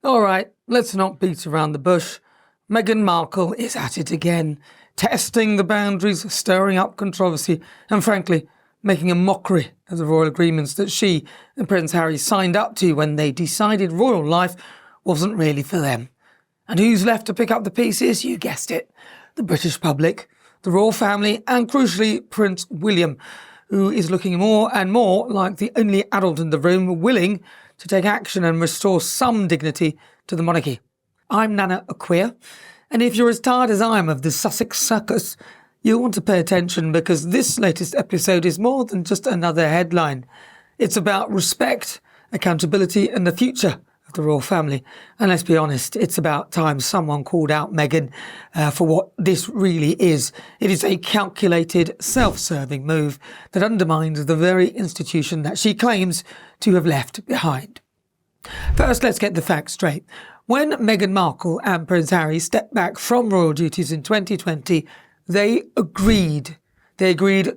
All right, let's not beat around the bush. Meghan Markle is at it again, testing the boundaries, stirring up controversy, and frankly, making a mockery of the royal agreements that she and Prince Harry signed up to when they decided royal life wasn't really for them. And who's left to pick up the pieces? You guessed it. The British public, the royal family, and crucially, Prince William, who is looking more and more like the only adult in the room willing to take action and restore some dignity to the monarchy. I'm Nana Akua, and if you're as tired as I am of the Sussex circus, you'll want to pay attention because this latest episode is more than just another headline. It's about respect, accountability and the future of the royal family. And let's be honest, it's about time someone called out Meghan for what this really is. It is a calculated, self-serving move that undermines the very institution that she claims to have left behind. First, let's get the facts straight. When Meghan Markle and Prince Harry stepped back from royal duties in 2020, they agreed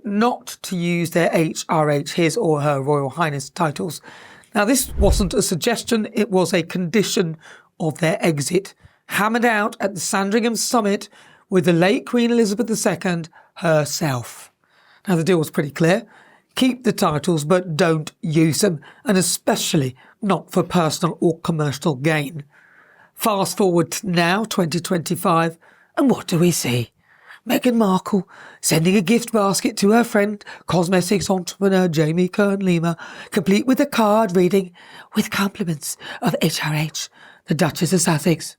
not to use their HRH, his or her Royal Highness titles. Now, this wasn't a suggestion, it was a condition of their exit, hammered out at the Sandringham summit with the late Queen Elizabeth II herself. Now, the deal was pretty clear. Keep the titles, but don't use them, and especially not for personal or commercial gain. Fast forward to now, 2025, and what do we see? Meghan Markle sending a gift basket to her friend, cosmetics entrepreneur Jamie Kern-Lima, complete with a card reading, "With compliments of HRH, the Duchess of Sussex."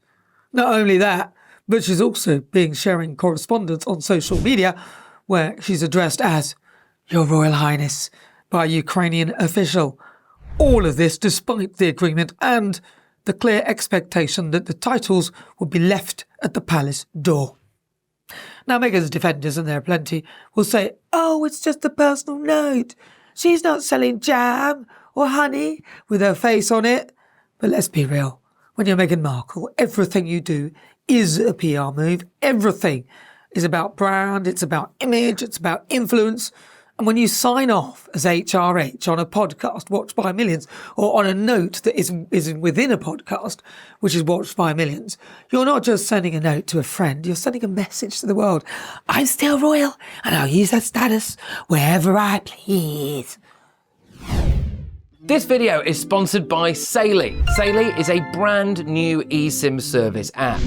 Not only that, but she's also been sharing correspondence on social media where she's addressed as "Your Royal Highness" by a Ukrainian official. All of this despite the agreement and the clear expectation that the titles would be left at the palace door. Now, Meghan's defenders, and there are plenty, will say, "Oh, it's just a personal note. She's not selling jam or honey with her face on it." But let's be real. When you're Meghan Markle, everything you do is a PR move. Everything is about brand, it's about image, it's about influence. And when you sign off as HRH on a podcast watched by millions, or on a note that is within a podcast which is watched by millions, you're not just sending a note to a friend, you're sending a message to the world. I'm still royal and I'll use that status wherever I please. This video is sponsored by Saily. Saily is a brand new eSIM service app.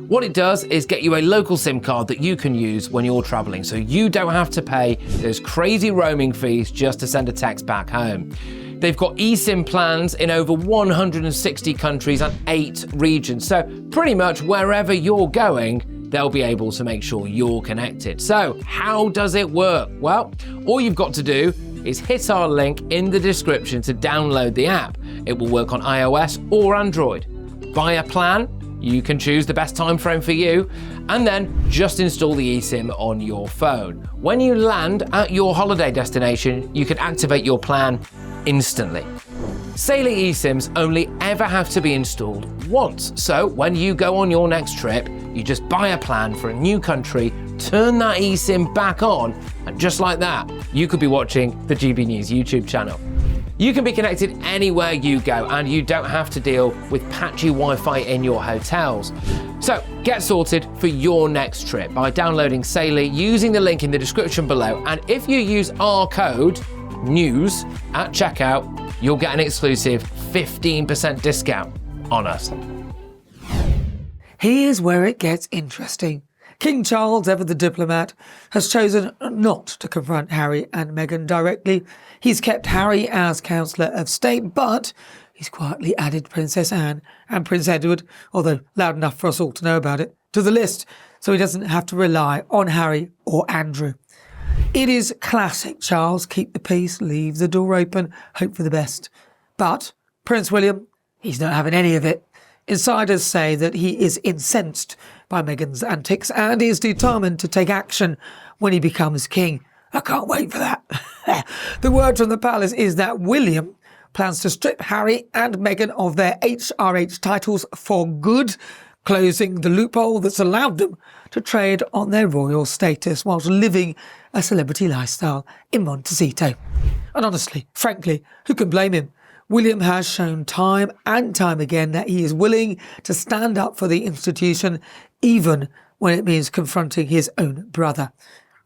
What it does is get you a local SIM card that you can use when you're traveling, so you don't have to pay those crazy roaming fees just to send a text back home. They've got eSIM plans in over 160 countries and 8 regions, so pretty much wherever you're going, they'll be able to make sure you're connected. So how does it work? Well, all you've got to do is hit our link in the description to download the app. It will work on iOS or Android. Buy a plan. You can choose the best time frame for you, and then just install the eSIM on your phone. When you land at your holiday destination, you can activate your plan instantly. Saily eSIMs only ever have to be installed once, so when you go on your next trip, you just buy a plan for a new country, turn that eSIM back on, and just like that, you could be watching the GB News YouTube channel. You can be connected anywhere you go, and you don't have to deal with patchy Wi-Fi in your hotels. So get sorted for your next trip by downloading Saily using the link in the description below, and if you use our code NEWS at checkout, you'll get an exclusive 15% discount on us. Here's where it gets interesting. King Charles, ever the diplomat, has chosen not to confront Harry and Meghan directly. He's kept Harry as Councillor of State, but he's quietly added Princess Anne and Prince Edward, although loud enough for us all to know about it, to the list, so he doesn't have to rely on Harry or Andrew. It is classic Charles, keep the peace, leave the door open, hope for the best. But Prince William, he's not having any of it. Insiders say that he is incensed by Meghan's antics and is determined to take action when he becomes king. I can't wait for that. The word from the palace is that William plans to strip Harry and Meghan of their HRH titles for good, closing the loophole that's allowed them to trade on their royal status whilst living a celebrity lifestyle in Montecito. And honestly, frankly, who can blame him? William has shown time and time again that he is willing to stand up for the institution, even when it means confronting his own brother.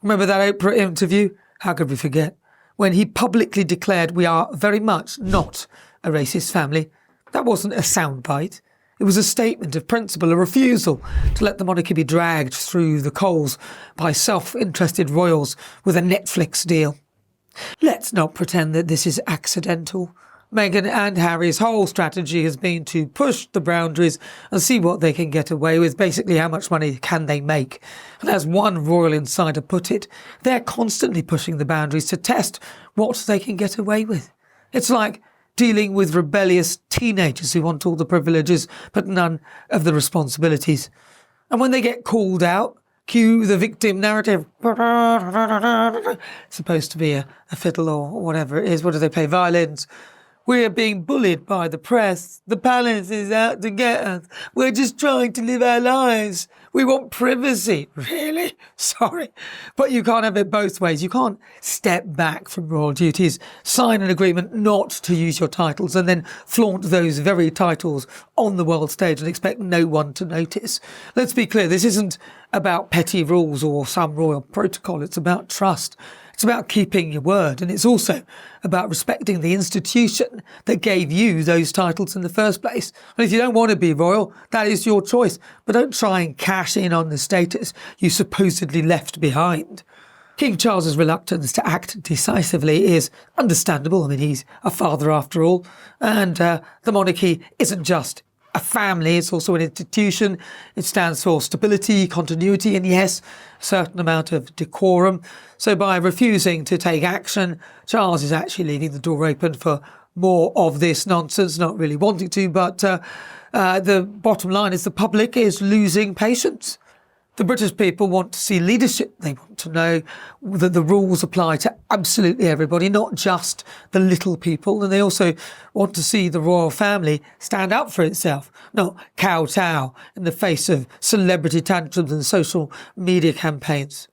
Remember that Oprah interview? How could we forget? When he publicly declared we are very much not a racist family. That wasn't a soundbite. It was a statement of principle, a refusal to let the monarchy be dragged through the coals by self-interested royals with a Netflix deal. Let's not pretend that this is accidental. Meghan and Harry's whole strategy has been to push the boundaries and see what they can get away with. Basically, how much money can they make? And as one royal insider put it, they're constantly pushing the boundaries to test what they can get away with. It's like dealing with rebellious teenagers who want all the privileges but none of the responsibilities. And when they get called out, cue the victim narrative. It's supposed to be a fiddle or whatever it is. What do they play? Violins. We're being bullied by the press. The palace is out to get us. We're just trying to live our lives. We want privacy. Really? Sorry. But you can't have it both ways. You can't step back from royal duties, sign an agreement not to use your titles, and then flaunt those very titles on the world stage and expect no one to notice. Let's be clear. This isn't about petty rules or some royal protocol. It's about trust. It's about keeping your word, and it's also about respecting the institution that gave you those titles in the first place. And if you don't want to be royal, that is your choice, but don't try and cash in on the status you supposedly left behind. King Charles's reluctance to act decisively is understandable. I mean, he's a father after all, and the monarchy isn't just a family, it's also an institution. It stands for stability, continuity, and yes, a certain amount of decorum. So by refusing to take action, Charles is actually leaving the door open for more of this nonsense, not really wanting to, but the bottom line is the public is losing patience. The British people want to see leadership. They want to know that the rules apply to absolutely everybody, not just the little people. And they also want to see the royal family stand up for itself, not kowtow in the face of celebrity tantrums and social media campaigns.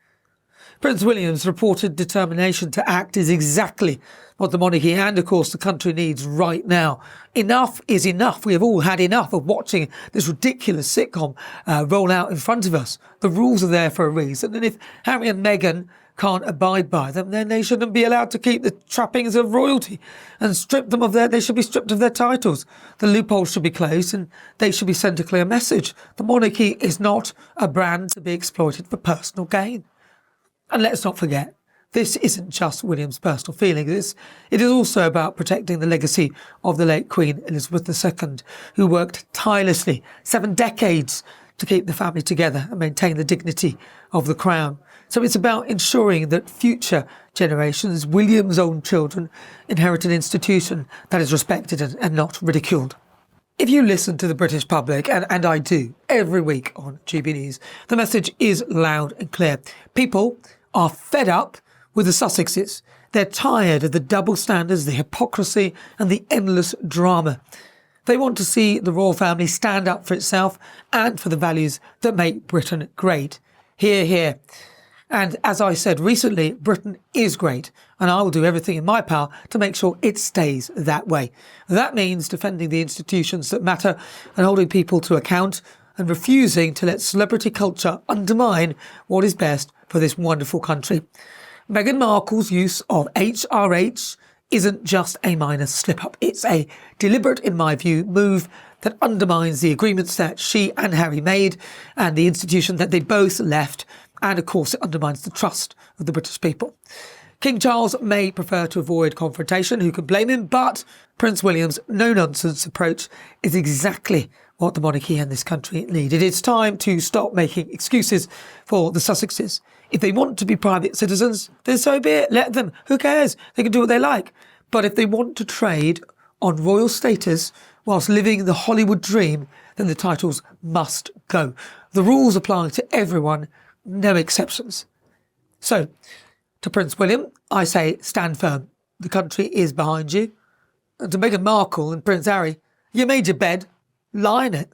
Prince William's reported determination to act is exactly what the monarchy and, of course, the country needs right now. Enough is enough. We have all had enough of watching this ridiculous sitcom roll out in front of us. The rules are there for a reason, and if Harry and Meghan can't abide by them, then they shouldn't be allowed to keep the trappings of royalty and they should be stripped of their titles. The loophole should be closed and they should be sent a clear message. The monarchy is not a brand to be exploited for personal gain. And let's not forget, this isn't just William's personal feelings. It is also about protecting the legacy of the late Queen Elizabeth II, who worked tirelessly 7 decades to keep the family together and maintain the dignity of the crown. So it's about ensuring that future generations, William's own children, inherit an institution that is respected and not ridiculed. If you listen to the British public, and I do, every week on GB News, the message is loud and clear. People are fed up with the Sussexes. They're tired of the double standards, the hypocrisy and the endless drama. They want to see the royal family stand up for itself and for the values that make Britain great. Hear, hear. And as I said recently, Britain is great, and I will do everything in my power to make sure it stays that way. That means defending the institutions that matter and holding people to account and refusing to let celebrity culture undermine what is best for this wonderful country. Meghan Markle's use of HRH isn't just a minor slip-up. It's a deliberate, in my view, move that undermines the agreements that she and Harry made and the institution that they both left. And, of course, it undermines the trust of the British people. King Charles may prefer to avoid confrontation, who can blame him, but Prince William's no-nonsense approach is exactly what the monarchy and this country need. It is time to stop making excuses for the Sussexes. If they want to be private citizens, then so be it. Let them. Who cares? They can do what they like. But if they want to trade on royal status whilst living the Hollywood dream, then the titles must go. The rules apply to everyone, no exceptions. So, to Prince William, I say stand firm. The country is behind you. And to Meghan Markle and Prince Harry, you made your bed, lie in it.